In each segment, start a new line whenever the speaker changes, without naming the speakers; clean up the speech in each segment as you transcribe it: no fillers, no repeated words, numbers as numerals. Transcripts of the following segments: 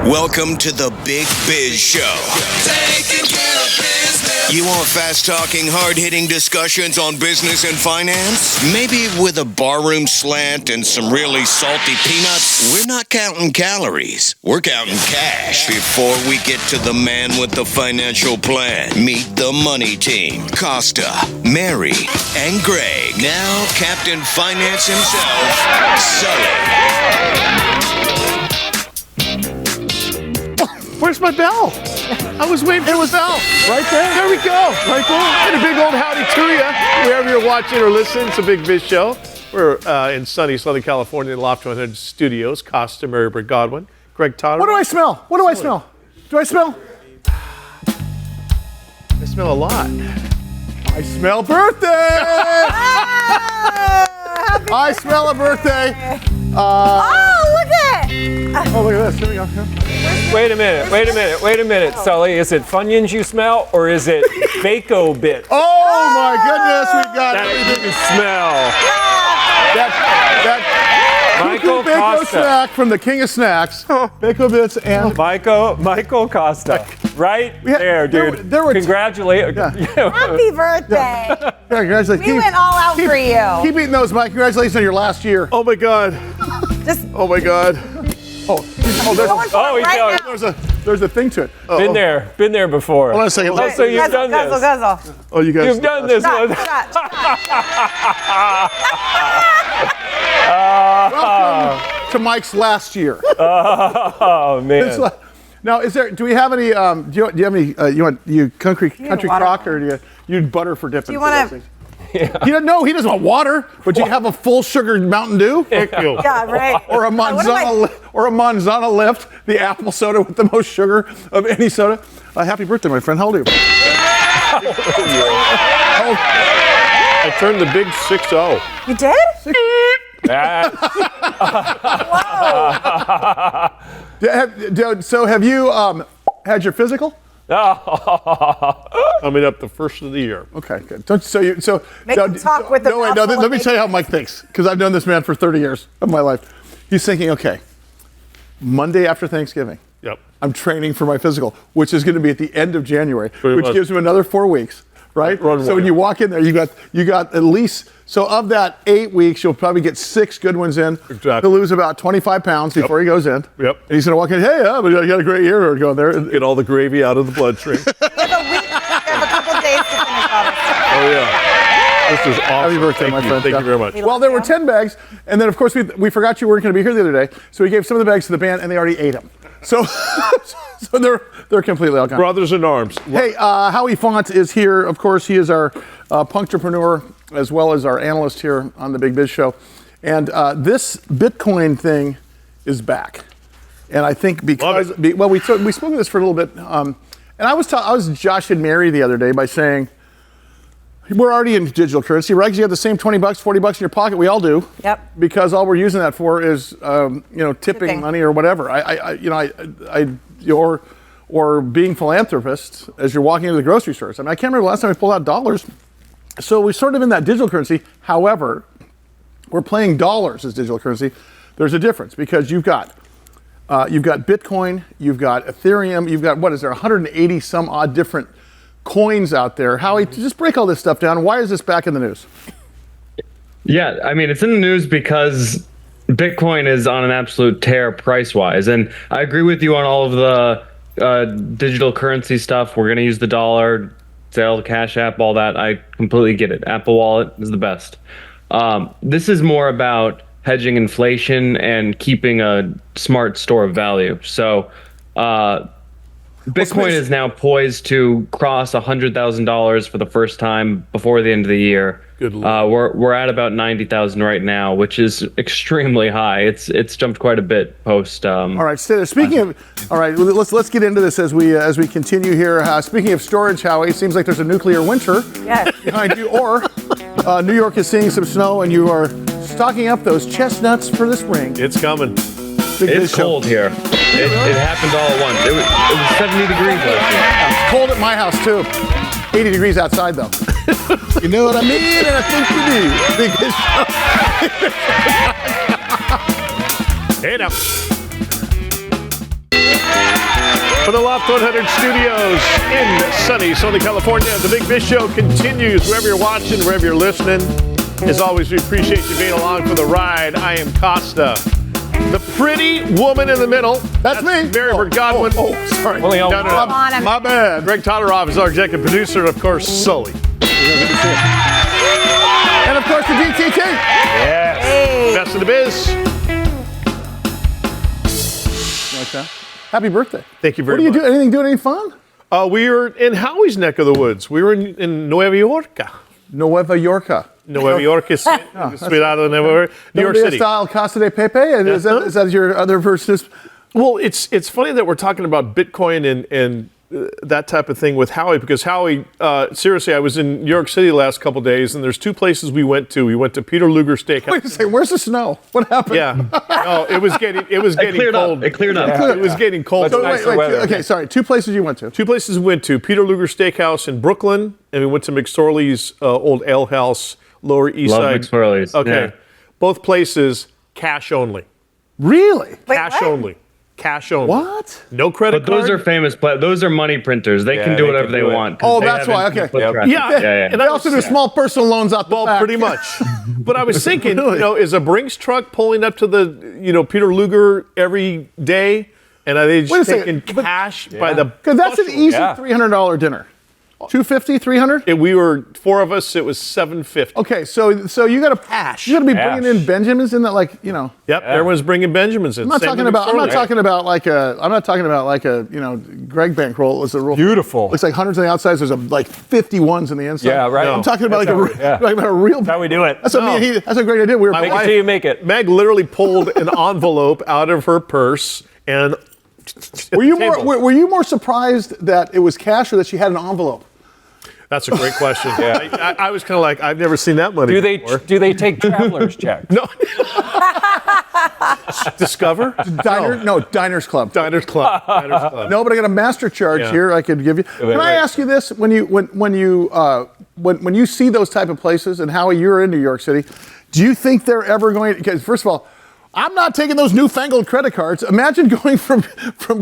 Welcome to the Big Biz Show. Taking care of business. You want fast-talking, hard-hitting discussions on business and finance? Maybe with a barroom slant and some really salty peanuts? We're not counting calories. We're counting cash. Before we get to the man with the financial plan, meet the money team. Costa, Mary, and Greg. Now, Captain Finance himself, Sully.
Where's my bell? I was waiting for the bell. Right there? There we go. Right there. And a big old howdy to you, wherever you're watching or listening. It's a Big Biz Show. We're in sunny Southern California in the Loft 100 Studios. Costa, Mary Godwin, Greg Todd.
What do I smell? What do I smell? Do I smell?
I smell a lot.
I smell birthday! I smell a birthday.
Oh, look at
Oh, look at this. Here we go.
Wait a minute, Sully. Is it Funyuns you smell, or is it Bako Bits?
Oh my goodness, we got
That
everything.
you smell.
That
Michael
Bako
Costa.
snack from the King of Snacks. Bako Bits and
Michael Costa. Right there, dude.
there were
Congratulate.
Happy birthday.
Yeah, congratulations.
We went all out for you.
Keep eating those, Mike. Congratulations on your last year.
Oh my God. Oh my God.
There's a thing to it.
Been there before.
Hold on a second.
Oh, so you've done this.
Guzzle.
Oh, you guys.
You've done this one.
Welcome to Mike's last year.
Oh man.
Now, do we have any? Do you have any? You country crock, or do you butter for dipping?
Do you want to?
No, he doesn't want water. But do you have a full sugar Mountain Dew?
Yeah, right.
Or a Manzana Lift, the apple soda with the most sugar of any soda. Happy birthday, my friend. How old are you?
I turned the big 6-0.
You did?
So have you had your physical?
Coming up the first of the year.
Okay, good. Let me tell you how Mike thinks, because I've known this man for 30 years of my life. He's thinking, okay, Monday after Thanksgiving,
Yep.
I'm training for my physical, which is going to be at the end of January,
Pretty
which
much.
gives him another 4 weeks, right? So when you walk in there, you got at least, so of that 8 weeks, you'll probably get 6 good ones in.
Exactly.
He'll lose about 25 pounds before he goes in.
Yep.
And he's going to walk in, hey, but you got a great year going there.
Get all the gravy out of the bloodstream.
We have a couple days to finish all this.
Oh yeah. This is awesome.
Happy birthday, my friend.
Thank you very much.
Well, there were 10 bags, and then of course we forgot you weren't going to be here the other day, so we gave some of the bags to the band, and they already ate them. So, so they're completely all gone.
Brothers in arms.
Hey, Howie Font is here. Of course, he is our punktrepreneur as well as our analyst here on the Big Biz Show, and this Bitcoin thing is back, and I think because we spoke of this for a little bit, and I was joshing Mary the other day by saying, we're already in digital currency, right? Because you have the same $20, $40 in your pocket. We all do.
Yep.
Because all we're using that for is, tipping money or whatever. Or being philanthropists as you're walking into the grocery stores. I mean, I can't remember the last time we pulled out dollars. So we're sort of in that digital currency. However, we're playing dollars as digital currency. There's a difference because you've got Bitcoin, you've got Ethereum, you've got, 180 some odd different coins out there. Howie, just break all this stuff down. Why is this back in the news?
Yeah, I mean, it's in the news because Bitcoin is on an absolute tear price-wise. And I agree with you on all of the digital currency stuff. We're going to use the dollar, Zelle, Cash App, all that. I completely get it. Apple Wallet is the best. This is more about hedging inflation and keeping a smart store of value. So Bitcoin is now poised to cross $100,000 for the first time before the end of the year.
Good Lord.
We're at about 90,000 right now, which is extremely high. It's jumped quite a bit post.
All right. Speaking of, all right, let's get into this as we continue here. Speaking of storage, Howie, it seems like there's a nuclear winter behind you, or New York is seeing some snow, and you are stocking up those chestnuts for the spring.
It's coming.
It's cold here. It happened all at once. It was 70 degrees last year.
It's cold at my house too. 80 degrees outside though. You know what I mean? And I think you do.
Hey now. From the Loft 100 studios in sunny Southern California, the Big Biz Show continues wherever you're watching, wherever you're listening. As always, we appreciate you being along for the ride. I am Costa. The pretty woman in the middle. That's me. Mary Bird Godwin.
Sorry.
Only on-
My bad.
Greg Todoroff is our executive producer, and of course, Sully.
And of course, the DTT.
Yes.
Hey.
Best of the biz.
Like that. Happy birthday.
Thank you very
What do you
much.
do? Anything doing any fun?
We were in Howie's neck of the woods. We were in Nueva York.
Nueva Yorka.
Nueva York is straight out of New York City.
Style Casa de Pepe. And is that your other version?
Well, it's funny that we're talking about Bitcoin and that type of thing with Howie, because Howie, seriously, I was in New York City the last couple days, and there's two places we went to. We went to Peter Luger Steakhouse.
Wait a second. Where's the snow? What happened?
Yeah, no, it was getting
cleared
cold.
up. It cleared up.
It was getting cold.
But
So
nicer
wait.
weather.
Okay, sorry. Two places you went to.
Two places we went to: Peter Luger Steakhouse in Brooklyn, and we went to McSorley's old ale house, Lower East
Love
Side.
McSorley's.
Okay,
Yeah.
both places cash only.
Really?
Wait,
Cash
what?
only. Cash only.
What?
No credit
But those
card.
are famous. Those are money printers. They can do
they
whatever
can
they
do it.
want. 'cause
Oh,
they
that's
have
why,
instant
okay.
foot traffic.
Yeah.
yeah.
And
They
I
also
was-
do small personal loans out the
Well,
back.
pretty much. But I was thinking, is a Brinks truck pulling up to the, Peter Luger every day, and are they
Wait a
just
second,
taking
but-
cash by the?
Because that's an
bushel?
easy
Yeah.
$300 dinner. 250, 300.
We were four of us. It was $750.
Okay, so you got to
Cash.
You got to be bringing
Cash.
in Benjamins in that, like
Yep, everyone's bringing Benjamins in.
I'm not talking about. I'm not talking about like a Greg bankroll. It was a real
Beautiful.
Looks like hundreds on the outside. There's like 50 ones on the inside.
Yeah, right.
I'm talking about
That's
like a real.
That's how we do it.
That's what me and he. That's what Greg and I did. We were
Make it till you make it.
Meg literally pulled an envelope out of her purse and.
Were you more surprised that it was cash or that she had an envelope?
That's a great question. Yeah, I was kind of like, I've never seen that money. before.
Do they take travelers checks?
No. Discover?
Diners Club.
Diners Club. Diners Club.
No, but I got a master charge
Yeah.
here. I could give you. Can I ask you this? When you see those type of places, and Howie, you're in New York City, do you think they're ever going? Because first of all, I'm not taking those newfangled credit cards. Imagine going from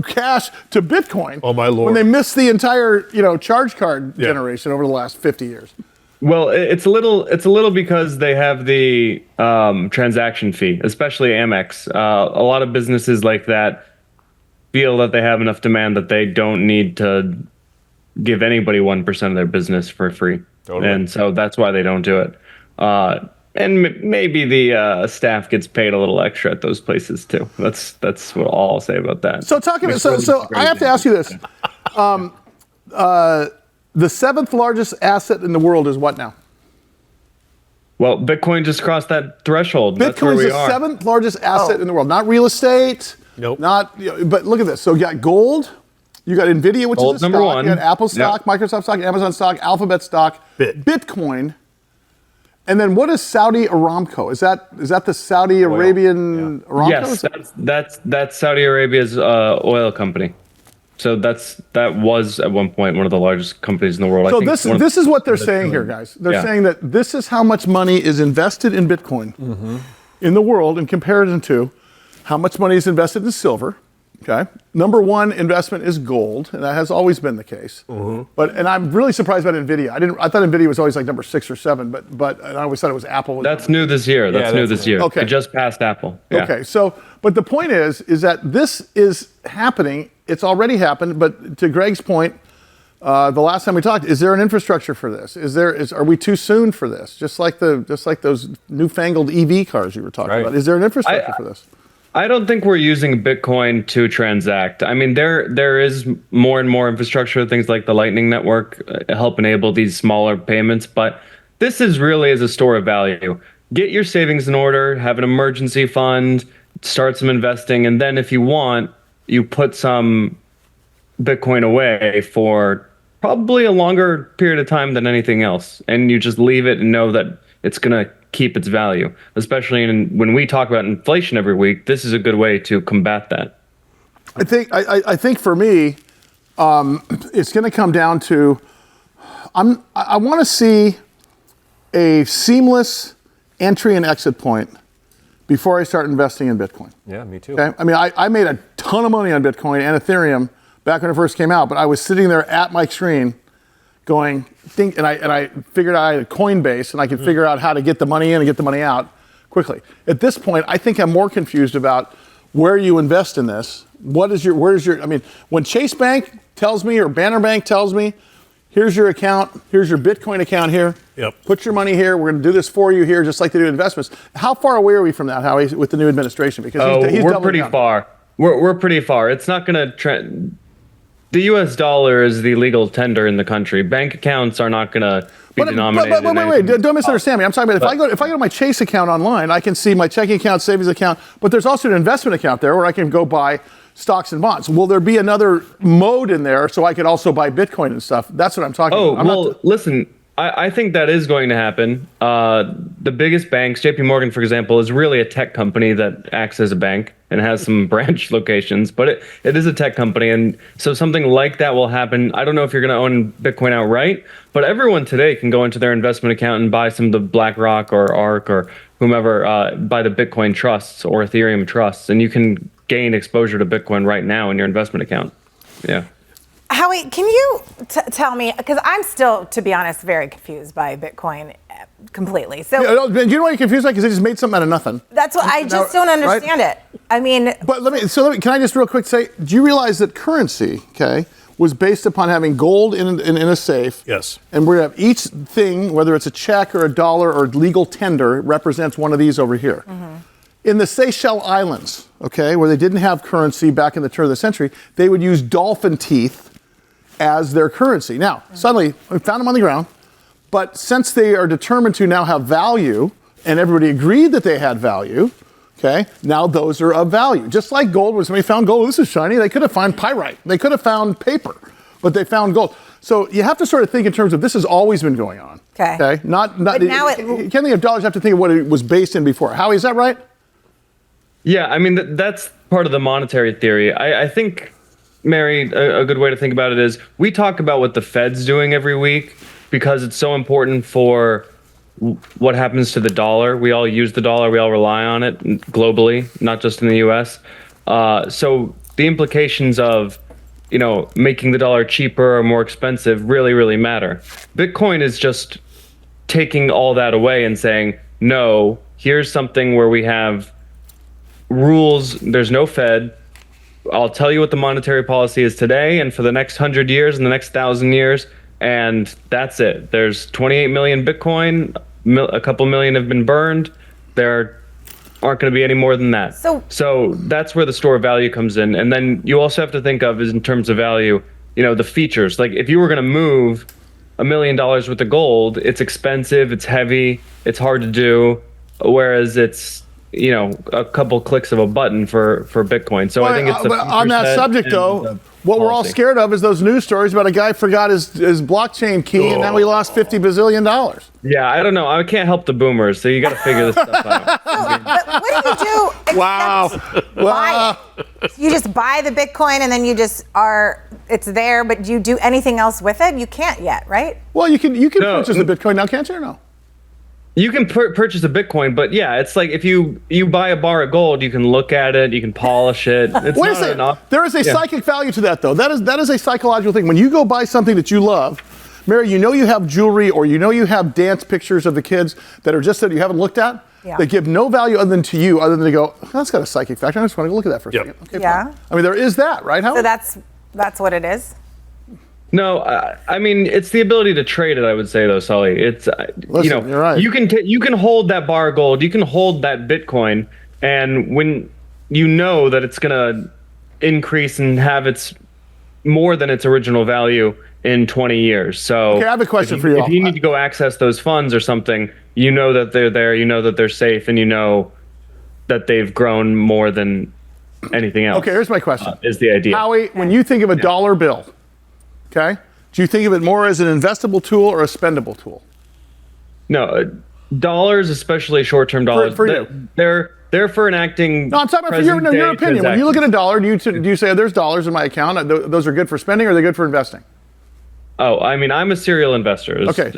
cash to Bitcoin.
Oh, my Lord.
When they missed the entire charge card generation over the last 50 years.
Well, it's a little because they have the transaction fee, especially Amex. A lot of businesses like that feel that they have enough demand that they don't need to give anybody 1% of their business for free.
Totally.
And so that's why they don't do it. And maybe the staff gets paid a little extra at those places too. That's what all I'll say about that.
So I have to ask you this. The seventh largest asset in the world is what now?
Well, Bitcoin just crossed that threshold. That's where
Bitcoin is
we
the
are.
seventh largest asset in the world. Not real estate.
Nope.
But look at this. So you got gold. You got Nvidia, which
Gold's
is a stock.
number one.
You got Apple
Yep.
stock, Microsoft stock, Amazon stock, Alphabet stock, Bitcoin. And then what is Saudi Aramco? Is that the Saudi Arabian Aramco?
Yes, that's Saudi Arabia's oil company. So that was at one point one of the largest companies in the world.
So this is what they're saying here, guys. They're saying that this is how much money is invested in Bitcoin in the world in comparison to how much money is invested in silver. Okay. Number one investment is gold, and that has always been the case. And I'm really surprised about Nvidia. I thought Nvidia was always like number 6 or 7, but I always thought it was Apple.
That's new this year. That's new this year.
Okay.
It just passed Apple. Yeah.
Okay. So, but the point is that this is happening. It's already happened. But to Greg's point, the last time we talked, is there an infrastructure for this? Are we too soon for this? Just like those newfangled EV cars you were talking about. Is there an infrastructure for this?
I don't think we're using Bitcoin to transact. I mean, there is more and more infrastructure, things like the Lightning Network help enable these smaller payments, but this is really as a store of value. Get your savings in order, have an emergency fund, start some investing, and then if you want, you put some Bitcoin away for probably a longer period of time than anything else, and you just leave it and know that it's going to keep its value, especially when we talk about inflation every week. This is a good way to combat that.
I think for me, it's going to come down to I want to see a seamless entry and exit point before I start investing in Bitcoin.
Yeah, me too.
Okay? I mean, I made a ton of money on Bitcoin and Ethereum back when it first came out, but I was sitting there at my screen going, and I figured out I had a Coinbase and I could figure out how to get the money in and get the money out quickly. At this point, I think I'm more confused about where you invest in this. Where's your, I mean, when Chase Bank tells me or Banner Bank tells me, here's your account, here's your Bitcoin account here, put your money here, we're going to do this for you here, just like they do investments. How far away are we from that, Howie, with the new administration? Because he's
we're pretty far. We're pretty far. It's not going to the U.S. dollar is the legal tender in the country. Bank accounts are not going to be denominated.
But wait, don't misunderstand me. I'm talking about if I go to my Chase account online, I can see my checking account, savings account, but there's also an investment account there where I can go buy stocks and bonds. Will there be another mode in there so I could also buy Bitcoin and stuff? That's what I'm talking about.
Listen, I think that is going to happen. The biggest banks, JP Morgan, for example, is really a tech company that acts as a bank and has some branch locations, but it is a tech company. And so something like that will happen. I don't know if you're going to own Bitcoin outright, but everyone today can go into their investment account and buy some of the BlackRock or ARK or whomever, buy the Bitcoin trusts or Ethereum trusts, and you can gain exposure to Bitcoin right now in your investment account. Yeah.
Howie, can you tell me, because I'm still, to be honest, very confused by Bitcoin completely. So
do you know why you're confused? Because they just made something out of nothing.
That's what I just don't understand it. I mean,
but can I just real quick say, do you realize that currency, was based upon having gold in a safe?
Yes.
And we have each thing, whether it's a check or a dollar or legal tender, represents one of these over here. Mm-hmm. In the Seychelles Islands, where they didn't have currency back in the turn of the century, they would use dolphin teeth as their currency. Now, suddenly, we found them on the ground, but since they are determined to now have value, and everybody agreed that they had value, now those are of value. Just like gold, when somebody found gold, this is shiny, they could have found pyrite, they could have found paper, but they found gold. So you have to sort of think in terms of this has always been going on. Okay. Not
but now
you can't think of dollars, you have to think of what it was based in before. Howie, is that right?
Yeah, I mean, that's part of the monetary theory. I think, Mary, a good way to think about it is we talk about what the Fed's doing every week because it's so important for what happens to the dollar. We all use the dollar. We all rely on it globally, not just in the U.S. So the implications of, making the dollar cheaper or more expensive really, really matter. Bitcoin is just taking all that away and saying, no, here's something where we have rules. There's no Fed. I'll tell you what the monetary policy is today and for the next 100 years and the next 1,000 years, and that's it. There's 28 million Bitcoin, a couple million have been burned. There aren't going to be any more than that. So that's where the store of value comes in. And then you also have to think of, is in terms of value, the features. Like if you were going to move $1 million worth of gold, it's expensive, it's heavy, it's hard to do, whereas it's a couple clicks of a button for Bitcoin. So I think it's
on that subject though. What we're all scared of is those news stories about a guy forgot his blockchain key and now he lost $50 bazillion.
Yeah, I don't know. I can't help the boomers, so you got to figure this stuff out.
but what do you do?
Wow.
You just buy the Bitcoin and then it's there, but do you do anything else with it? You can't yet, right?
Well, you can purchase the Bitcoin now, can't you, or no?
You can purchase a Bitcoin, but yeah, it's like if you buy a bar of gold, you can look at it, you can polish it. It's
Wait a second. There is a psychic value to that, though. That is a psychological thing. When you go buy something that you love, Mary, you have jewelry or you have dance pictures of the kids that are just that you haven't looked at. Yeah. They give no value other than to you, other than to go, that's got a psychic factor. I just want to go look at that for a second. Okay, fine. I mean, there is that, right, Howard?
So that's what it is?
No, I mean, it's the ability to trade it, I would say, though, Sully. It's,
Listen, you're right.
You can hold that bar of gold, you can hold that Bitcoin, and when you know that it's going to increase and have its more than its original value in 20 years. So
okay, I have a question for you.
If you need to go access those funds or something, you know that they're there, you know that they're safe, and you know that they've grown more than anything else.
Okay, here's my question.
Is the idea.
Howie, when you think of a dollar bill, do you think of it more as an investable tool or a spendable tool?
No, dollars, especially short-term dollars,
for you.
They're for enacting.
No, I'm talking about for your opinion. When you look at a dollar, do you say there's dollars in my account? Those are good for spending, or are they good for investing?
Oh, I mean, I'm a serial investor.
Okay.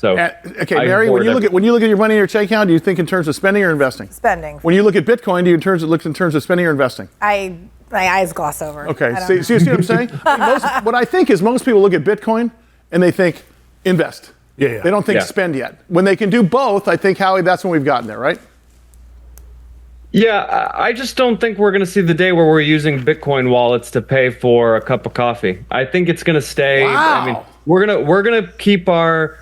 Okay,
Mary, when you look at your money in your checking account, do you think in terms of spending or investing?
Spending.
When you look at Bitcoin, do you look in terms of spending or investing?
I my eyes gloss over.
Okay, see what I'm saying? What I think is most people look at Bitcoin and they think invest.
Yeah.
They don't think spend yet. When they can do both, I think, Howie, that's when we've gotten there, right?
Yeah, I just don't think we're going to see the day where we're using Bitcoin wallets to pay for a cup of coffee. I think it's going to stay.
Wow.
I mean, we're gonna keep our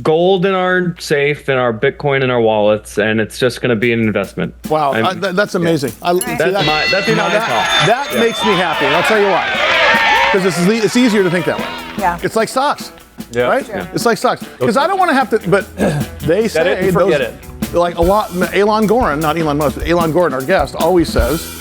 gold in our safe and our Bitcoin in our wallets, and it's just going to be an investment.
Wow, that's amazing.
That's my thought.
That makes me happy, and I'll tell you why. Because it's easier to think that way.
Yeah.
It's like stocks.
Yeah.
Right?
Yeah.
It's like stocks. Because I don't want to have to, but they say
it and forget it.
Like a lot, Elon Gorin, not Elon Musk, but Elon Gorin, our guest, always says,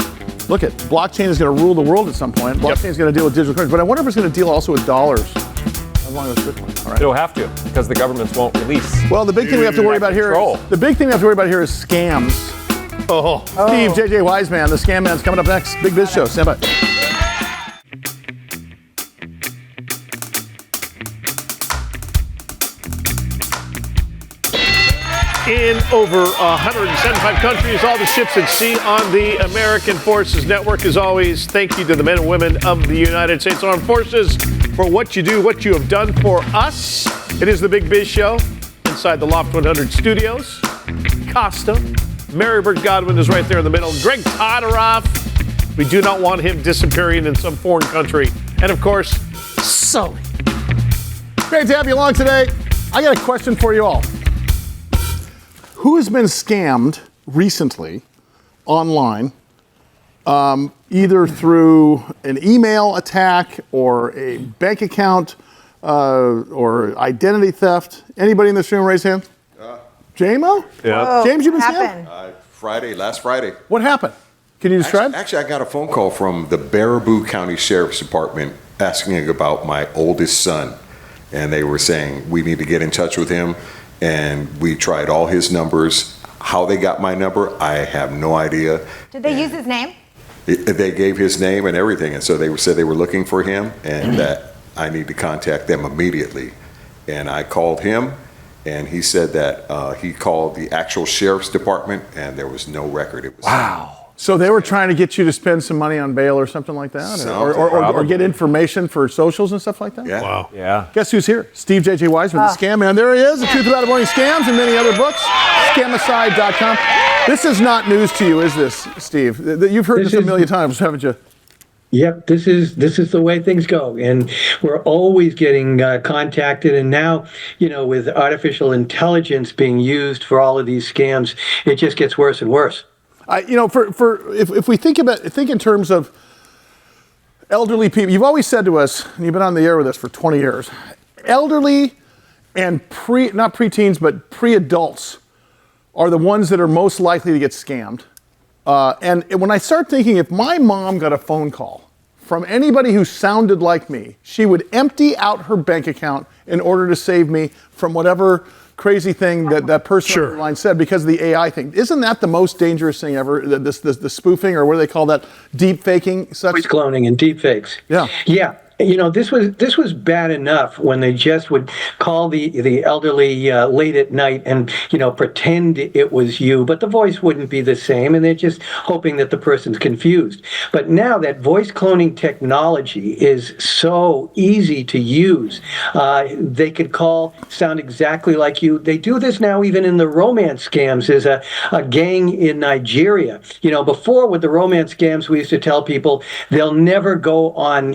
look at blockchain is going to rule the world at some point. Blockchain is going to deal with digital currency, but I wonder if it's going to deal also with dollars. As long as Bitcoin. All right.
It'll have to, because the governments won't release.
Well, the big thing we have to worry about here. The big thing we have to worry about here is scams. Steve JJ Weisman, the Scam Man's coming up next. Big Biz Show. Stand by.
In over 175 countries, all the ships at sea on the American Forces Network. As always, thank you to the men and women of the United States Armed Forces for what you do, what you have done for us. It is the Big Biz Show inside the Loft 100 studios. Costa, Marybird Godwin is right there in the middle. Greg Todoroff, we do not want him disappearing in some foreign country. And of course, Sully.
Great to have you along today. I got a question for you all. Who has been scammed recently online, either through an email attack or a bank account or identity theft? Anybody in this room raise hand? JMO?
Yeah.
James, you've been scammed?
Last Friday.
What happened? Can you describe?
Actually, I got a phone call from the Baraboo County Sheriff's Department asking about my oldest son. And they were saying, we need to get in touch with him. And we tried all his numbers. How they got my number, I have no idea.
Did they use his name?
They gave his name and everything. And so they said they were looking for him and that I need to contact them immediately. And I called him and he said that he called the actual sheriff's department and there was no record. It was
Wow. So they were trying to get you to spend some money on bail or something like that? Or get information for socials and stuff like that?
Yeah.
Wow.
Yeah.
Guess who's here? Steve JJ Weisman, the Scam Man. There he is, The Truth About Avoiding Scams and many other books. Scamicide.com. This is not news to you, is this, Steve? You've heard this a million times, haven't you?
Yep, this is the way things go, and we're always getting contacted. And now, with artificial intelligence being used for all of these scams, it just gets worse and worse. If we think in terms of elderly people, you've always said to us, and you've been on the air with us for 20 years, elderly and not preteens, but pre-adults are the ones that are most likely to get scammed. And when I start thinking, if my mom got a phone call from anybody who sounded like me, she would empty out her bank account in order to save me from whatever crazy thing that person on the line said because of the AI thing. Isn't that the most dangerous thing ever? The spoofing, or what do they call that? Deep faking? Voice cloning and deepfakes.
Yeah.
Yeah. This was bad enough when they just would call the elderly late at night and pretend it was you, but the voice wouldn't be the same, and they're just hoping that the person's confused. But now that voice cloning technology is so easy to use, they could sound exactly like you. They do this now even in the romance scams. There's a gang in Nigeria. Before with the romance scams, we used to tell people they'll never go on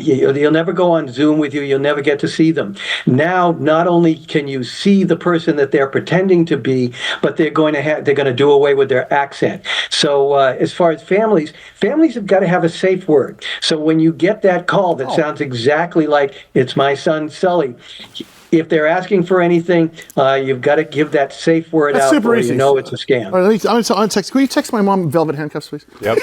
Zoom with you. You'll never get to see them. Now, not only can you see the person that they're pretending to be, but they're going to do away with their accent. So as far as families have got to have a safe word. So when you get that call that sounds exactly like it's my son Sully, if they're asking for anything, you've got to give that safe word out
super easy.
You know it's a scam.
All right, I'm going to text. Can you text my mom velvet handcuffs, please?
Yep.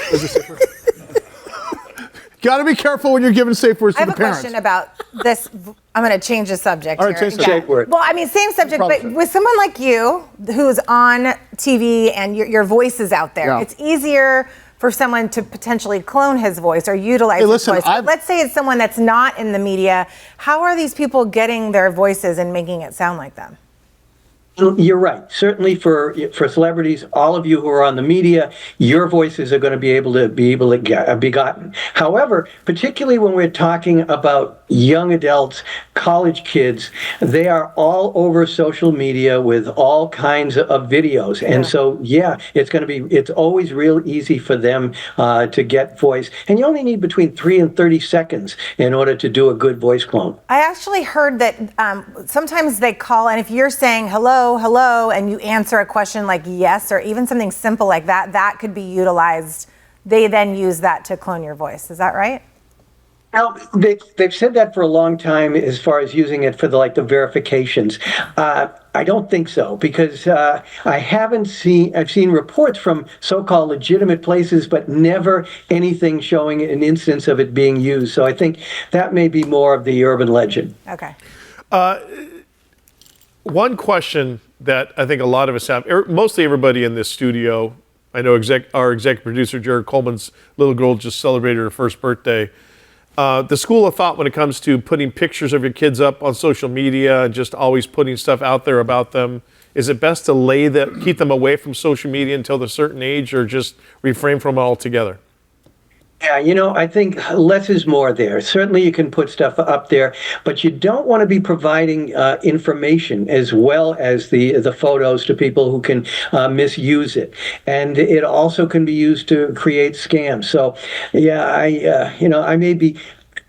Got to be careful when you're giving safe words to the parents.
I have a question about this. I'm going to change the subject.
All right, change the
safe word.
Well, I mean, same subject, but with someone like you who's on TV and your voice is out there, it's easier for someone to potentially clone his voice or utilize his voice. But let's say it's someone that's not in the media. How are these people getting their voices and making it sound like them?
You're right. Certainly for celebrities, all of you who are on the media, your voices are going to be able to be gotten. However, particularly when we're talking about young adults, college kids, they are all over social media with all kinds of videos. And so, it's always real easy for them to get voice. And you only need between 3 and 30 seconds in order to do a good voice clone.
I actually heard that sometimes they call, and if you're saying hello, and you answer a question like yes, or even something simple like that, that could be utilized. They then use that to clone your voice. Is that right?
Now, they've said that for a long time as far as using it for the verifications. I don't think so, because I've seen reports from so-called legitimate places, but never anything showing an instance of it being used. So I think that may be more of the urban legend.
Okay.
One question that I think a lot of us have, mostly everybody in this studio, I know our executive producer, Jared Coleman's little girl just celebrated her first birthday. The school of thought when it comes to putting pictures of your kids up on social media and just always putting stuff out there about them, is it best to keep them away from social media until they're a certain age, or just refrain from it altogether?
Yeah, I think less is more there. Certainly you can put stuff up there, but you don't want to be providing information as well as the photos to people who can misuse it. And it also can be used to create scams. So,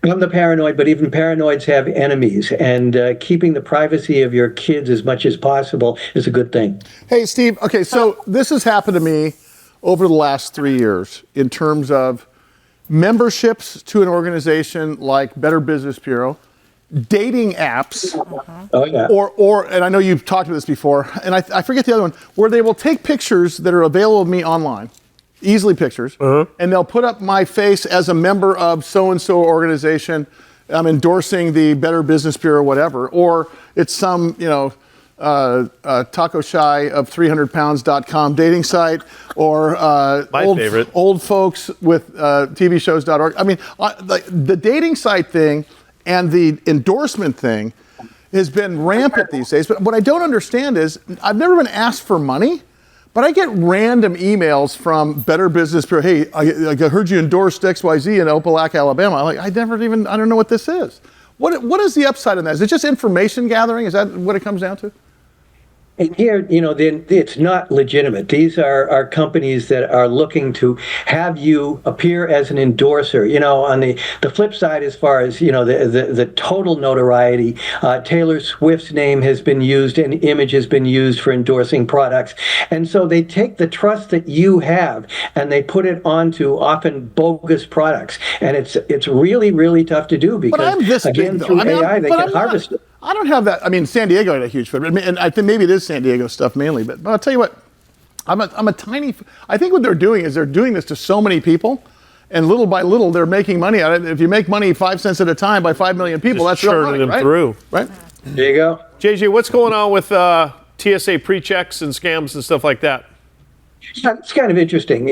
I'm the paranoid, but even paranoids have enemies, and keeping the privacy of your kids as much as possible is a good thing.
Hey, Steve, okay, so this has happened to me over the last 3 years in terms of memberships to an organization like Better Business Bureau, dating apps, or and I know you've talked about this before, and I forget the other one, where they will take pictures that are available of me online, easily pictures, and they'll put up my face as a member of so-and-so organization. I'm endorsing the Better Business Bureau, whatever, or it's some, taco shy of 300pounds.com dating site, or old folks with tvshows.org. I mean, the dating site thing and the endorsement thing has been rampant these days. But what I don't understand is, I've never been asked for money, but I get random emails from Better Business Bureau. Hey, I heard you endorsed XYZ in Opelika, Alabama. I'm like, I don't know what this is. What is the upside in that? Is it just information gathering? Is that what it comes down to?
And here, it's not legitimate. These are companies that are looking to have you appear as an endorser. On the flip side, as far as, the total notoriety, Taylor Swift's name has been used and image has been used for endorsing products. And so they take the trust that you have and they put it onto often bogus products. And it's really, really tough to do, because, again, through AI, they can harvest it.
I don't have that. I mean, San Diego had a huge footprint, and I think maybe it is San Diego stuff mainly. But I'll tell you what, I'm a tiny. I think what they're doing is they're doing this to so many people, and little by little they're making money out of it. If you make money 5 cents at a time by 5 million people,
just
that's
churning them through,
right?
There you go.
JJ, what's going on with TSA pre-checks and scams and stuff like that?
It's kind of interesting.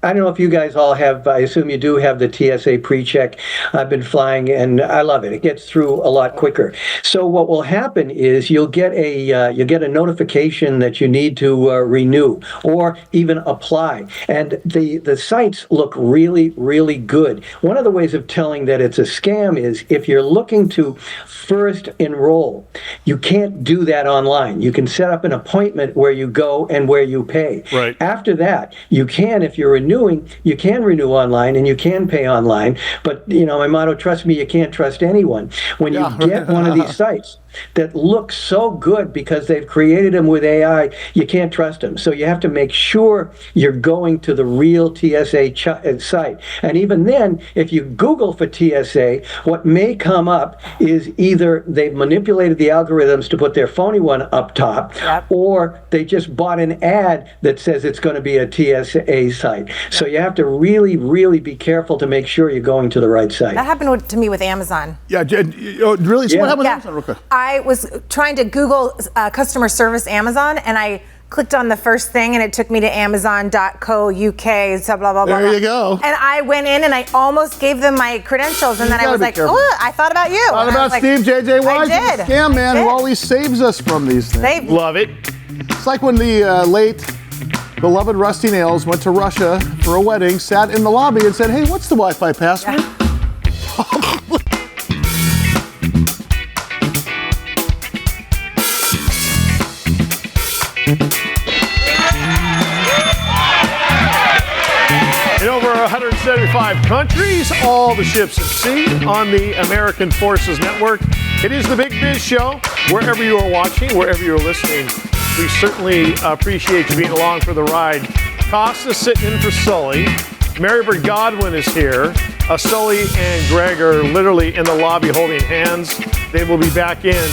I don't know if you guys all have, I assume you do have the TSA pre-check. I've been flying and I love it. It gets through a lot quicker. So what will happen is you'll get a notification that you need to renew or even apply. And the sites look really, really good. One of the ways of telling that it's a scam is if you're looking to first enroll, you can't do that online. You can set up an appointment where you go and where you pay.
Right.
After that, you can, if you're renewing, you can renew online and you can pay online. But, my motto, trust me, you can't trust anyone. When you get one of these sites that look so good because they've created them with AI, you can't trust them. So you have to make sure you're going to the real TSA site. And even then, if you Google for TSA, what may come up is either they've manipulated the algorithms to put their phony one up top, or they just bought an ad that says it's going to be a TSA site. So you have to really, really be careful to make sure you're going to the right site.
That happened to me with Amazon.
Yeah, really? So what happened with Amazon? Okay.
I was trying to Google customer service Amazon, and I clicked on the first thing and it took me to Amazon.co.uk, so blah, blah, blah.
There you go.
And I went in and I almost gave them my credentials, and then I was like,
careful.
oh, I thought about you.
Thought about Steve JJ Weisman, the scam man who always saves us from these things.
Love it.
It's like when the late beloved Rusty Nails went to Russia for a wedding, sat in the lobby and said, hey, what's the Wi-Fi password?
In over 175 countries, all the ships at sea on the American Forces Network. It is the Big Biz Show. Wherever you are watching, wherever you're listening, we certainly appreciate you being along for the ride. Costa's sitting in for Sully. Marybird Godwin is here. Sully and Greg are literally in the lobby holding hands. They will be back in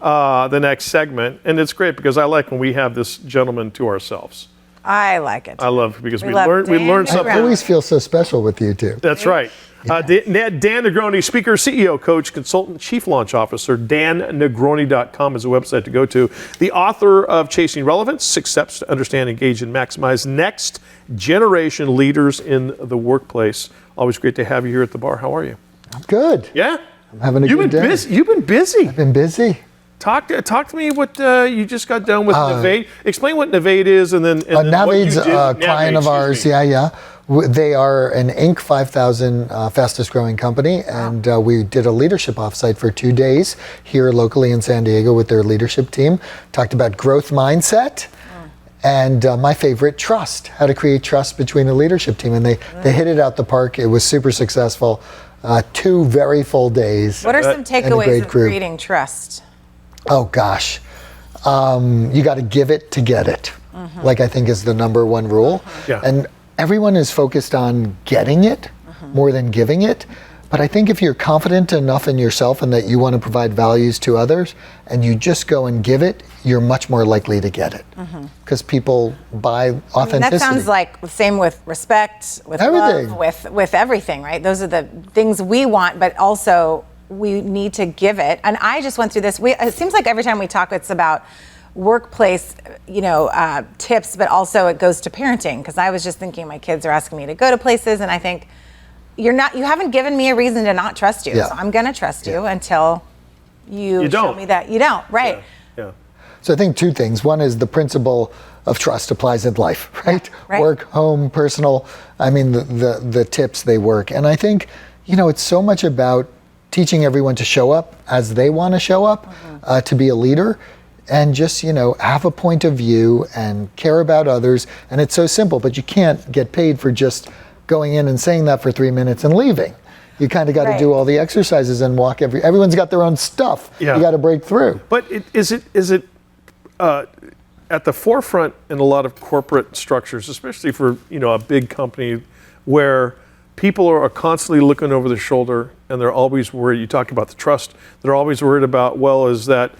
the next segment. And it's great because I like when we have this gentleman to ourselves.
I like it.
I love it because we learn something.
I always feel so special with you two.
That's right. Dan Negroni, speaker, CEO, coach, consultant, chief launch officer. DanNegroni.com is a website to go to. The author of Chasing Relevance, 6 Steps to Understand, Engage, and Maximize Next Generation Leaders in the Workplace. Always great to have you here at the bar. How are you?
I'm good.
Yeah?
I'm having a good day.
You've been busy.
I've been busy.
Talk to me what you just got done with Navade. Explain what Navade is and then
Navade's a client of ours. Yeah. They are an Inc. 5000 fastest growing company, and we did a leadership offsite for 2 days here locally in San Diego with their leadership team. Talked about growth mindset and my favorite, trust, how to create trust between the leadership team. And they hit it out the park. It was super successful. 2 very full days.
What are some takeaways of creating trust?
Oh gosh, you got to give it to get it. Like I think is the number one rule.
Yeah.
And everyone is focused on getting it more than giving it. But I think if you're confident enough in yourself and that you want to provide values to others and you just go and give it, you're much more likely to get it. Because people buy authenticity.
That sounds like the same with respect, with
everything.
Love, with everything, right? Those are the things we want, but also we need to give it. And I just went through this. It seems like every time we talk, it's about workplace, tips, but also it goes to parenting. Because I was just thinking, my kids are asking me to go to places, and I think you haven't given me a reason to not trust you.
Yeah.
So I'm going to trust you until you show
don't.
me that you don't. Right.
Yeah.
So I think 2 things. One is the principle of trust applies in life, right?
Right.
Work, home, personal. I mean, the tips, they work. And I think, it's so much about teaching everyone to show up as they want to show up, to be a leader, and just, have a point of view and care about others. And it's so simple, but you can't get paid for just going in and saying that for 3 minutes and leaving. You kind of got to do all the exercises and walk everyone's got their own stuff.
Yeah.
You got to break through.
But is it at the forefront in a lot of corporate structures, especially for a big company where people are constantly looking over their shoulder and they're always worried. You talk about the trust. They're always worried about, is that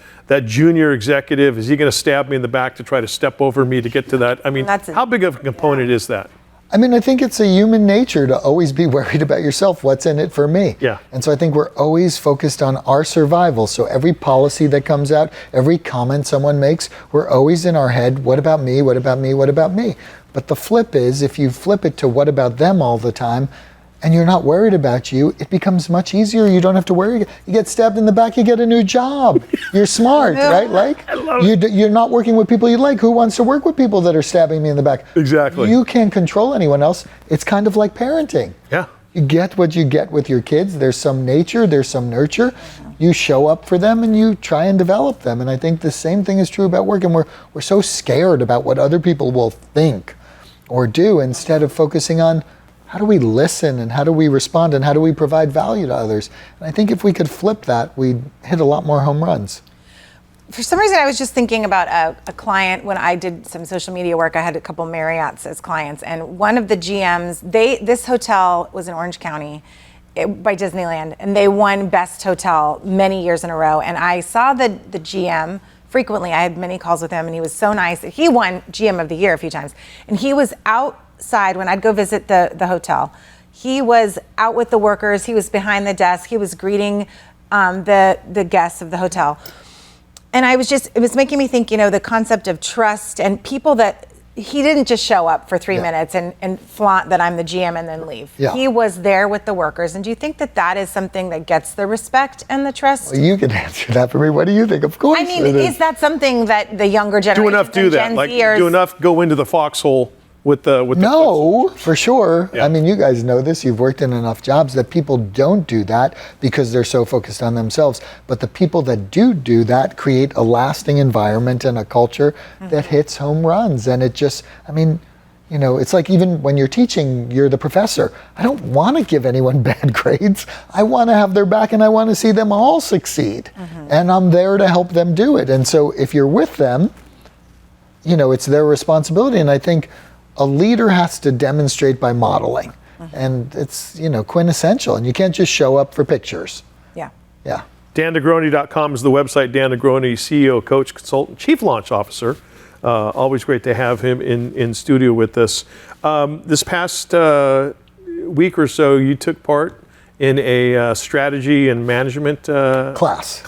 junior executive, is he going to stab me in the back to try to step over me to get to that? I mean, how big of a component is that?
I mean, I think it's a human nature to always be worried about yourself. What's in it for me?
Yeah.
And so I think we're always focused on our survival. So every policy that comes out, every comment someone makes, we're always in our head, what about me? What about me? What about me? But the flip is, if you flip it to what about them all the time, and you're not worried about you, it becomes much easier. You don't have to worry. You get stabbed in the back, you get a new job. You're smart, right? Like, you're not working with people you like. Who wants to work with people that are stabbing me in the back?
Exactly.
You can't control anyone else. It's kind of like parenting.
Yeah.
You get what you get with your kids. There's some nature, there's some nurture. You show up for them and you try and develop them. And I think the same thing is true about work. And we're so scared about what other people will think or do instead of focusing on how do we listen and how do we respond and how do we provide value to others? And I think if we could flip that, we'd hit a lot more home runs.
For some reason, I was just thinking about a client when I did some social media work. I had a couple Marriotts as clients, and one of the GMs, this hotel was in Orange County by Disneyland, and they won Best Hotel many years in a row. And I saw the GM frequently. I had many calls with him, and he was so nice. He won GM of the Year a few times, and he was outside when I'd go visit the hotel. He was out with the workers. He was behind the desk. He was greeting the guests of the hotel. And it was making me think, the concept of trust and people that he didn't just show up for 3 minutes and flaunt that I'm the GM and then leave. Yeah. He was there with the workers. And do you think that is something that gets the respect and the trust?
Well, you can answer that for me. What do you think? Of course.
I mean, is that something that the younger generation
do that? Like, do enough go into the foxhole with the
No, for sure. Yeah. I mean, you guys know this. You've worked in enough jobs that people don't do that because they're so focused on themselves. But the people that do that create a lasting environment and a culture that hits home runs. And it just, it's like even when you're teaching, you're the professor. I don't want to give anyone bad grades. I want to have their back and I want to see them all succeed. And I'm there to help them do it. And so if you're with them, it's their responsibility. And I think a leader has to demonstrate by modeling. And it's, quintessential. And you can't just show up for pictures.
Yeah.
Yeah.
DanNegroni.com is the website. Dan Negroni, CEO, coach, consultant, chief launch officer. Always great to have him in studio with us. This past week or so, you took part in a strategy and management
class.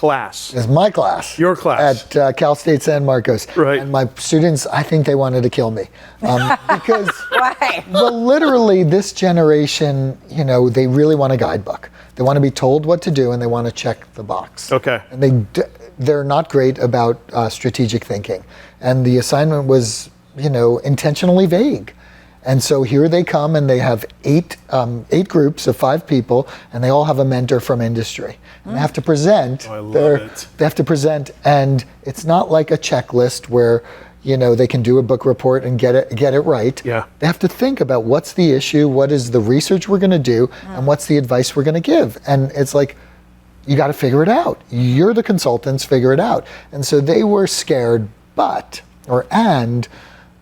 It's
my class.
Your class.
At Cal State San Marcos.
Right.
And my students, I think they wanted to kill me. Because
why?
Well, literally this generation, they really want a guidebook. They want to be told what to do and they want to check the box.
Okay.
And they're not great about strategic thinking. And the assignment was, intentionally vague. And so here they come and they have eight groups of 5 people and they all have a mentor from industry. And they have to present.
Oh, I love it.
They have to present, and it's not like a checklist where, they can do a book report and get it right.
Yeah.
They have to think about what's the issue, what is the research we're going to do, and what's the advice we're going to give. And it's like, you got to figure it out. You're the consultants, figure it out. And so they were scared, and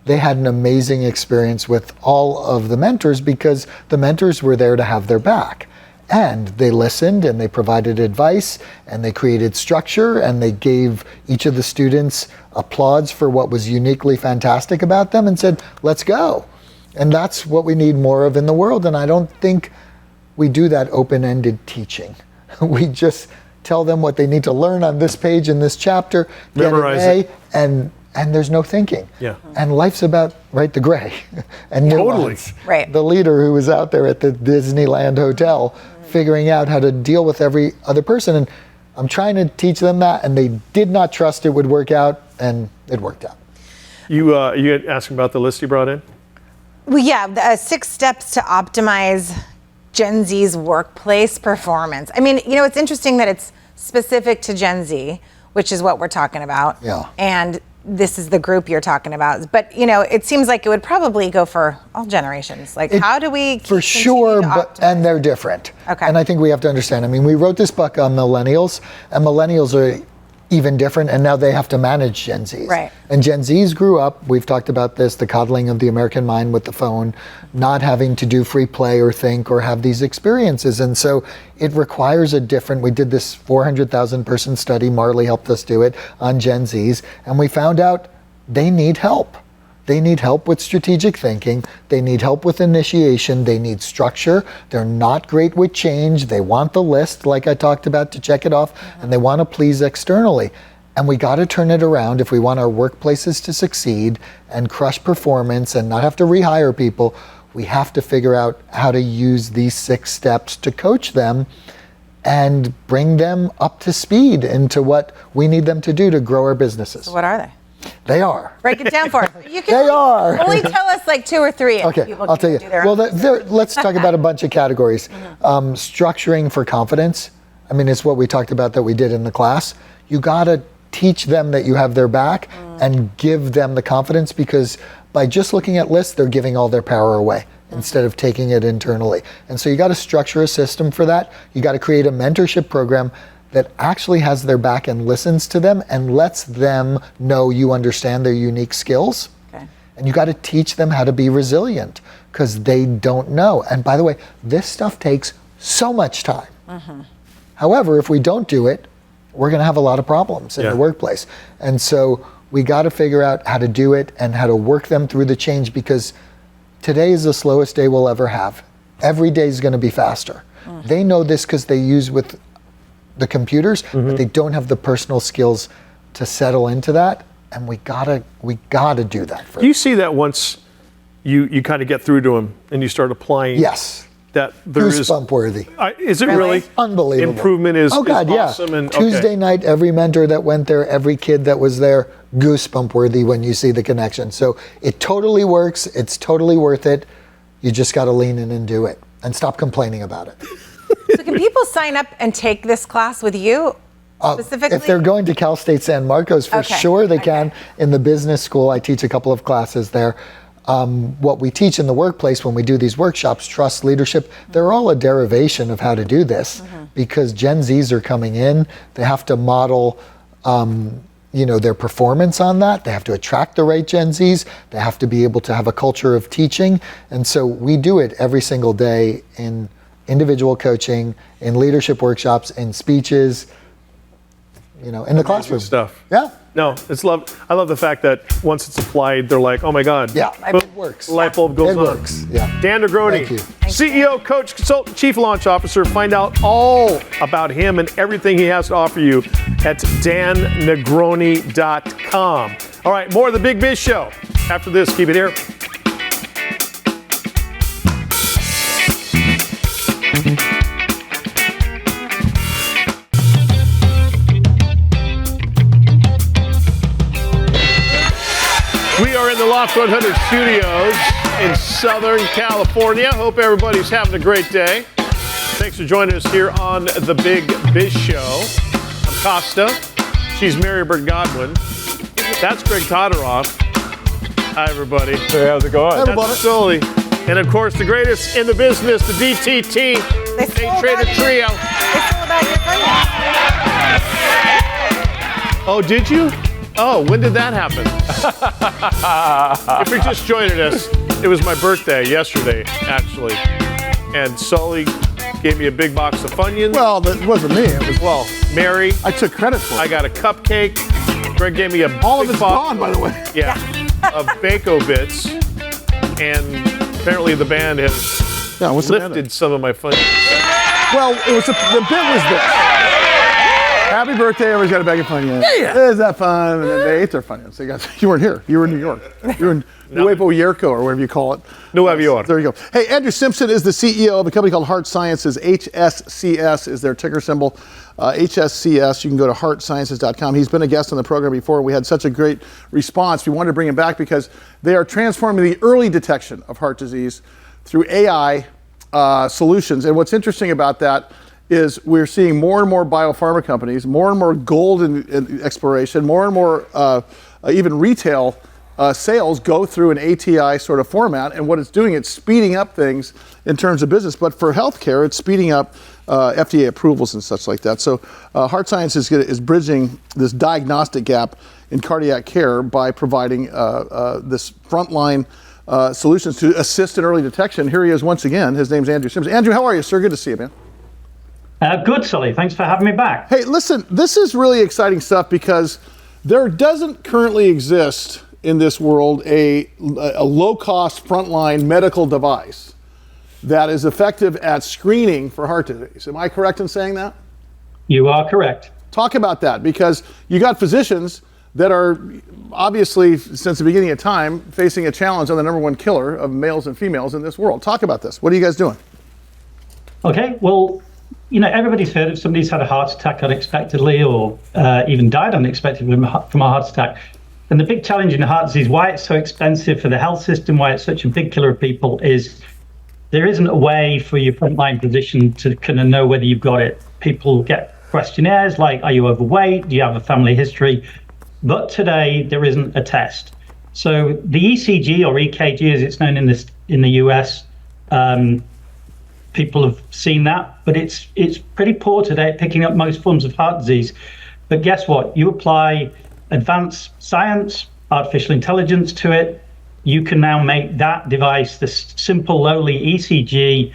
they had an amazing experience with all of the mentors because the mentors were there to have their back. And they listened and they provided advice and they created structure and they gave each of the students applause for what was uniquely fantastic about them and said, let's go. And that's what we need more of in the world. And I don't think we do that open-ended teaching. We just tell them what they need to learn on this page in this chapter,
memorize
it, and there's no thinking.
Yeah.
And life's about, the gray and nuance.
Totally.
Right.
The leader who was out there at the Disneyland Hotel figuring out how to deal with every other person. And I'm trying to teach them that, and they did not trust it would work out, and it worked out.
You asking about the list you brought in?
Well, yeah, 6 steps to optimize Gen Z's workplace performance. I mean, it's interesting that it's specific to Gen Z, which is what we're talking about.
Yeah.
And this is the group you're talking about. But, it seems like it would probably go for all generations. Like, how do we
For sure, and they're different.
Okay.
And I think we have to understand. We wrote this book on millennials, and millennials are even different, and now they have to manage Gen Zs.
Right.
And Gen Zs grew up, we've talked about this, the coddling of the American mind with the phone, not having to do free play or think or have these experiences. And so it requires we did this 400,000 person study, Marley helped us do it, on Gen Zs, and we found out they need help. They need help with strategic thinking. They need help with initiation. They need structure. They're not great with change. They want the list, like I talked about, to check it off, and they want to please externally. And we got to turn it around if we want our workplaces to succeed and crush performance and not have to rehire people. We have to figure out how to use these 6 steps to coach them and bring them up to speed into what we need them to do to grow our businesses.
So what are they?
They are.
Break it down for us. You can
They are.
only tell us like 2 or 3.
Okay, I'll tell you. Well, let's talk about a bunch of categories. Structuring for confidence. It's what we talked about that we did in the class. You got to teach them that you have their back and give them the confidence, because by just looking at lists, they're giving all their power away instead of taking it internally. And so you got to structure a system for that. You got to create a mentorship program that actually has their back and listens to them and lets them know you understand their unique skills.
Okay.
And you got to teach them how to be resilient, because they don't know. And by the way, this stuff takes so much time. However, if we don't do it, we're going to have a lot of problems in the workplace. And so we got to figure out how to do it and how to work them through the change, because today is the slowest day we'll ever have. Every day is going to be faster. They know this because they use with the computers, but they don't have the personal skills to settle into that, and we gotta do that first.
Do you see that once you kind of get through to them and you start applying?
Yes.
That there is
goosebump worthy.
Is it really?
Unbelievable.
Improvement is
God,
awesome.
Yeah.
And,
Tuesday night, every mentor that went there, every kid that was there, goosebump worthy when you see the connection. So it totally works. It's totally worth it. You just got to lean in and do it and stop complaining about it.
So can people sign up and take this class with you specifically?
If they're going to Cal State San Marcos, for sure they can. In the business school, I teach a couple of classes there. What we teach in the workplace when we do these workshops, trust, leadership, they're all a derivation of how to do this because Gen Zs are coming in. They have to model their performance on that. They have to attract the right Gen Zs. They have to be able to have a culture of teaching. And so we do it every single day in individual coaching, in leadership workshops, in speeches, in the classroom.
Stuff.
Yeah.
No, I love the fact that once it's applied, they're like, oh my God.
Yeah,
boom,
it works.
Light bulb goes on.
It works, yeah.
Dan Negroni, CEO, coach, consultant, chief launch officer. Find out all about him and everything he has to offer you at dannegroni.com. All right, more of the Big Biz Show. After this, keep it here. We are in the Loft 100 studios in Southern California. Hope everybody's having a great day. Thanks for joining us here on the Big Biz Show. I'm Costa. She's Mary Bird Godwin. That's Greg Todoroff. Hi, everybody.
Hey, how's it going?
That's Sully. And of course, the greatest in the business, the DTT. They traded trio.
They stole about your thunder.
Oh, did you? Oh, when did that happen? If you're just joining us, it was my birthday yesterday, actually. And Sully gave me a big box of Funyuns.
Well, that wasn't me. It was
Mary.
I took credit for it.
I got a cupcake. Greg gave me
all
big
of it's
box,
gone, by the way.
Yeah, of Bako bits. And apparently the band has lifted some of my Funyuns.
Well, the bit was this. Happy birthday, everybody's got a bag of Funyuns. Yeah. Is that fun? And then they ate their Funyuns. You weren't here. You were in New York. You were in Nuevo Yerko, or whatever you call it.
Nuevo York.
There you go. Hey, Andrew Simpson is the CEO of a company called HeartSciences. HSCS is their ticker symbol. HSCS, you can go to heartsciences.com. He's been a guest on the program before. We had such a great response. We wanted to bring him back because they are transforming the early detection of heart disease through AI solutions. And what's interesting about that is we're seeing more and more biopharma companies, more and more gold in exploration, more and more even retail sales go through an ATI sort of format. And what it's doing, it's speeding up things in terms of business. But for healthcare, it's speeding up FDA approvals and such like that. So HeartSciences is bridging this diagnostic gap in cardiac care by providing this frontline solutions to assist in early detection. Here he is once again. His name's Andrew Simpson. Andrew, how are you, sir? Good to see you, man.
Good, Sully. Thanks for having me back.
Hey, listen, this is really exciting stuff because there doesn't currently exist in this world a low-cost frontline medical device that is effective at screening for heart disease. Am I correct in saying that?
You are correct.
Talk about that, because you got physicians that are obviously, since the beginning of time, facing a challenge on the number one killer of males and females in this world. Talk about this. What are you guys doing?
Okay, well, everybody's heard of somebody's had a heart attack unexpectedly or even died unexpectedly from a heart attack. And the big challenge in heart disease, why it's so expensive for the health system, why it's such a big killer of people, is there isn't a way for your frontline physician to kind of know whether you've got it. People get questionnaires like, are you overweight? Do you have a family history? But today, there isn't a test. So the ECG, or EKG as it's known in the US, people have seen that, but it's pretty poor today at picking up most forms of heart disease. But guess what? You apply advanced science, artificial intelligence to it, you can now make that device, this simple, lowly ECG,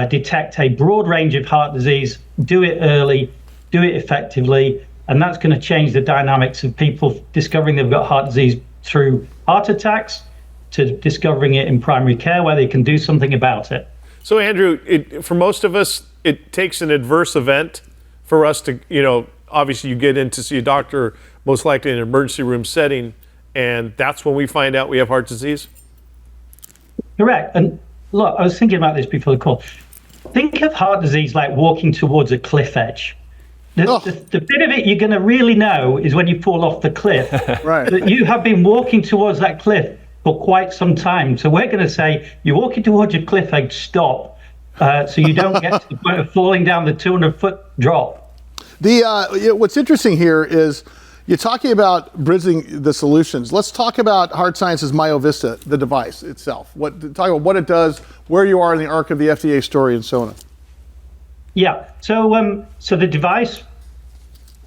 detect a broad range of heart disease, do it early, do it effectively, and that's going to change the dynamics of people discovering they've got heart disease through heart attacks to discovering it in primary care where they can do something about it.
So, Andrew, for most of us, it takes an adverse event for us to, obviously you get in to see a doctor most likely in an emergency room setting, and that's when we find out we have heart disease?
Correct. And look, I was thinking about this before the call. Think of heart disease like walking towards a cliff edge. The bit of it you're going to really know is when you fall off the cliff.
Right.
But you have been walking towards that cliff for quite some time. So we're going to say you're walking towards your cliff edge, stop, so you don't get to the point of falling down the 200-foot drop.
What's interesting here is you're talking about bridging the solutions. Let's talk about HeartSciences MyoVista, the device itself. Talk about what it does, where you are in the arc of the FDA story, and so on.
Yeah. So the device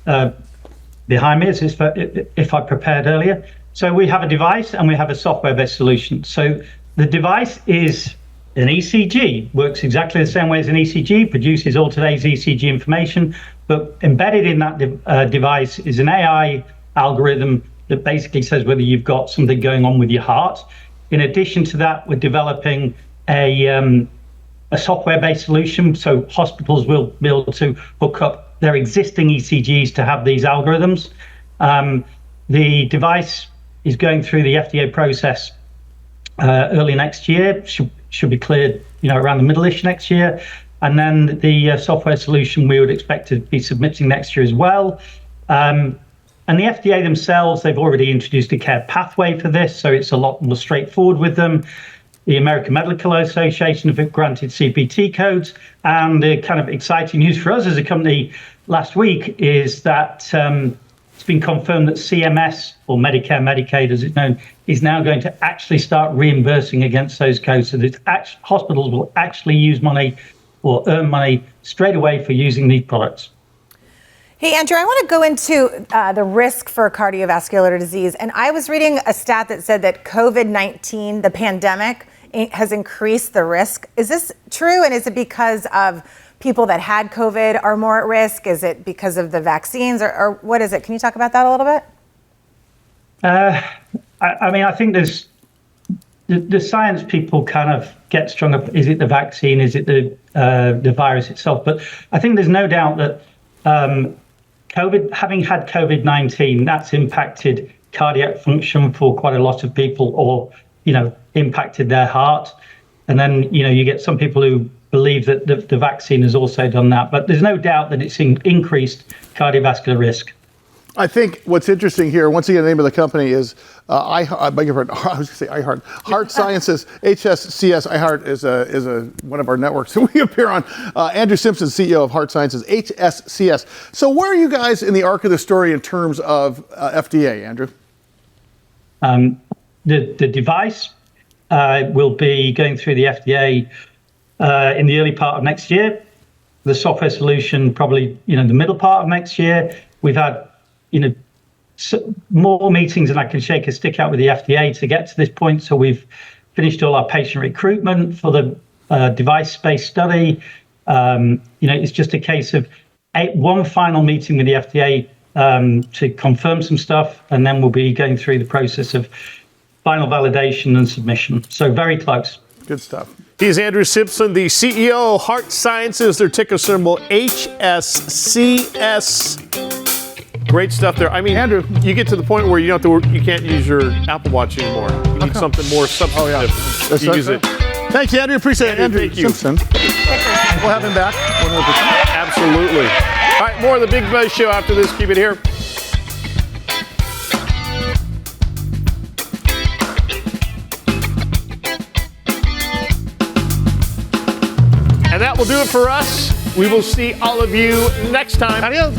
behind me is if I prepared earlier. So we have a device and we have a software-based solution. So the device is an ECG, works exactly the same way as an ECG, produces all today's ECG information, but embedded in that device is an AI algorithm that basically says whether you've got something going on with your heart. In addition to that, we're developing a software-based solution, so hospitals will be able to hook up their existing ECGs to have these algorithms. The device is going through the FDA process early next year, should be cleared, around the middle-ish next year. And then the software solution we would expect to be submitting next year as well. And the FDA themselves, they've already introduced a care pathway for this, so it's a lot more straightforward with them. The American Medical Association have granted CPT codes. And the kind of exciting news for us as a company last week is that it's been confirmed that CMS, or Medicare, Medicaid as it's known, is now going to actually start reimbursing against those codes. So that hospitals will actually use money or earn money straight away for using these products.
Hey, Andrew, I want to go into the risk for cardiovascular disease. And I was reading a stat that said that COVID-19, the pandemic, has increased the risk. Is this true? And is it because of people that had COVID are more at risk? Is it because of the vaccines or what is it? Can you talk about that a little bit?
I think there's the science people kind of get strung up. Is it the vaccine? Is it the virus itself? But I think there's no doubt that having had COVID-19, that's impacted cardiac function for quite a lot of people, or impacted their heart. And then you get some people who believe that the vaccine has also done that. But there's no doubt that it's increased cardiovascular risk.
I think what's interesting here, once again, the name of the company is HeartSciences, HSCS. iHeart is one of our networks that we appear on. Andrew Simpson, CEO of HeartSciences, HSCS. So where are you guys in the arc of the story in terms of FDA, Andrew?
The device will be going through the FDA in the early part of next year. The software solution probably the middle part of next year. We've had more meetings than I can shake a stick out with the FDA to get to this point. So we've finished all our patient recruitment for the device-based study. It's just a case of one final meeting with the FDA to confirm some stuff, and then we'll be going through the process of final validation and submission. So very close.
Good stuff.
He's Andrew Simpson, the CEO of HeartSciences, their ticker symbol HSCS. Great stuff there. I mean, Andrew, you get to the point where you can't use your Apple Watch anymore. You need something more substantive.
Oh, yeah.
Use it.
Thank you, Andrew. Appreciate it. Andrew Simpson. We'll have him back when we're back.
Absolutely. All right, more of the Big Buzz Show after this. Keep it here. And that will do it for us. We will see all of you next time. Adios.